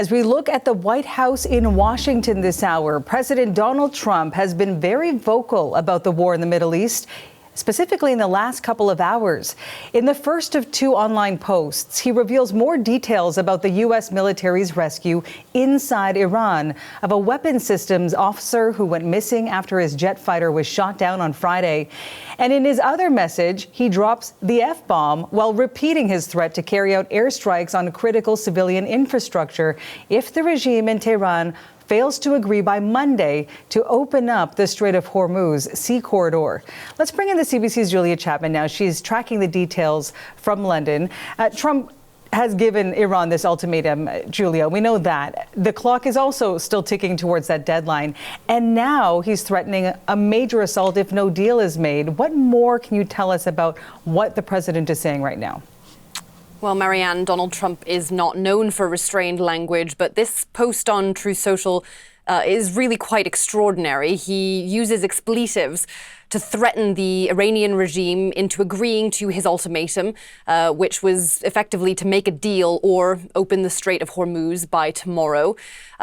As we look at the White House in Washington this hour, President Donald Trump has been very vocal about the war in the Middle East, specifically in the last couple of hours. In the first of two online posts, he reveals more details about the U.S. military's rescue inside Iran of a weapons systems officer who went missing after his jet fighter was shot down on Friday. And in his other message, he drops the F-bomb while repeating his threat to carry out airstrikes on critical civilian infrastructure if the regime in Tehran fails to agree by Monday to open up the Strait of Hormuz sea corridor. Let's bring in the CBC's Julia Chapman now. She's tracking the details from London. Trump has given Iran this ultimatum, Julia. We know that. The clock is also still ticking towards that deadline. And now he's threatening a major assault if no deal is made. What more can you tell us about what the president is saying right now? Well, Marianne, Donald Trump is not known for restrained language, but this post on Truth Social is really quite extraordinary. He uses expletives to threaten the Iranian regime into agreeing to his ultimatum, which was effectively to make a deal or open the Strait of Hormuz by tomorrow.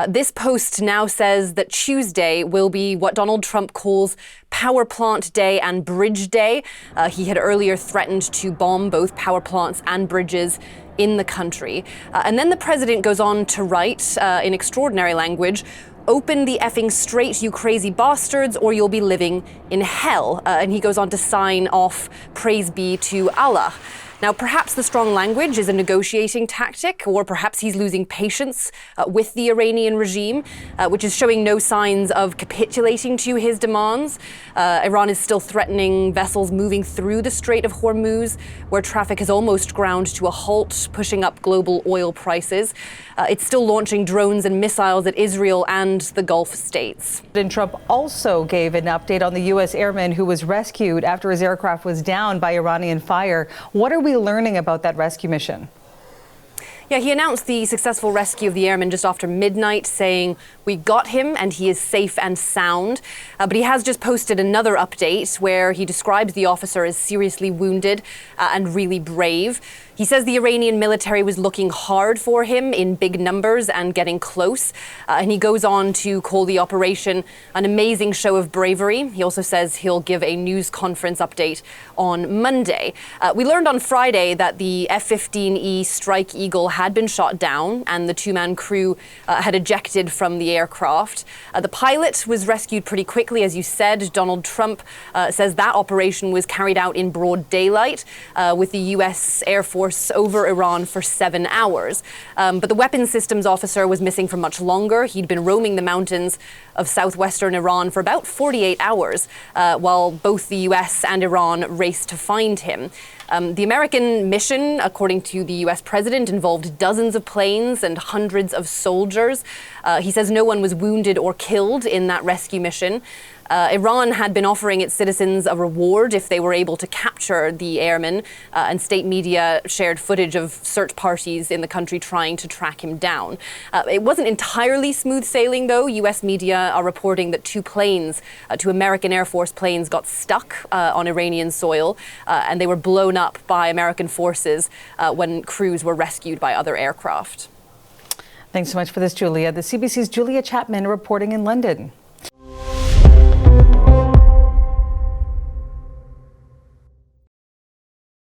This post now says that Tuesday will be what Donald Trump calls Power Plant Day and Bridge Day. He had earlier threatened to bomb both power plants and bridges in the country. And then the president goes on to write in extraordinary language, "Open the effing strait, you crazy bastards, or you'll be living in hell." And he goes on to sign off, "Praise be to Allah." Now, perhaps the strong language is a negotiating tactic, or perhaps he's losing patience with the Iranian regime, which is showing no signs of capitulating to his demands. Iran is still threatening vessels moving through the Strait of Hormuz, where traffic has almost ground to a halt, pushing up global oil prices. It's still launching drones and missiles at Israel and the Gulf states. President Trump also gave an update on the U.S. airman who was rescued after his aircraft was down by Iranian fire. What are we learning about that rescue mission? Yeah, he announced the successful rescue of the airman just after midnight, saying, "We got him and he is safe and sound." But he has just posted another update where he describes the officer as seriously wounded and really brave. He says the Iranian military was looking hard for him in big numbers and getting close. And he goes on to call the operation an amazing show of bravery. He also says he'll give a news conference update on Monday. We learned on Friday that the F-15E Strike Eagle had been shot down and the two-man crew had ejected from the aircraft. The pilot was rescued pretty quickly, as you said. Donald Trump says that operation was carried out in broad daylight with the U.S. Air Force over Iran for 7 hours. But the weapons systems officer was missing for much longer. He'd been roaming the mountains of southwestern Iran for about 48 hours, while both the U.S. and Iran raced to find him. The American mission, according to the U.S. president, involved dozens of planes and hundreds of soldiers. He says no one was wounded or killed in that rescue mission. Iran had been offering its citizens a reward if they were able to capture the airman, and state media shared footage of search parties in the country trying to track him down. It wasn't entirely smooth sailing, though. U.S. media are reporting that two American Air Force planes got stuck on Iranian soil, and they were blown up by American forces when crews were rescued by other aircraft. Thanks so much for this, Julia. The CBC's Julia Chapman reporting in London.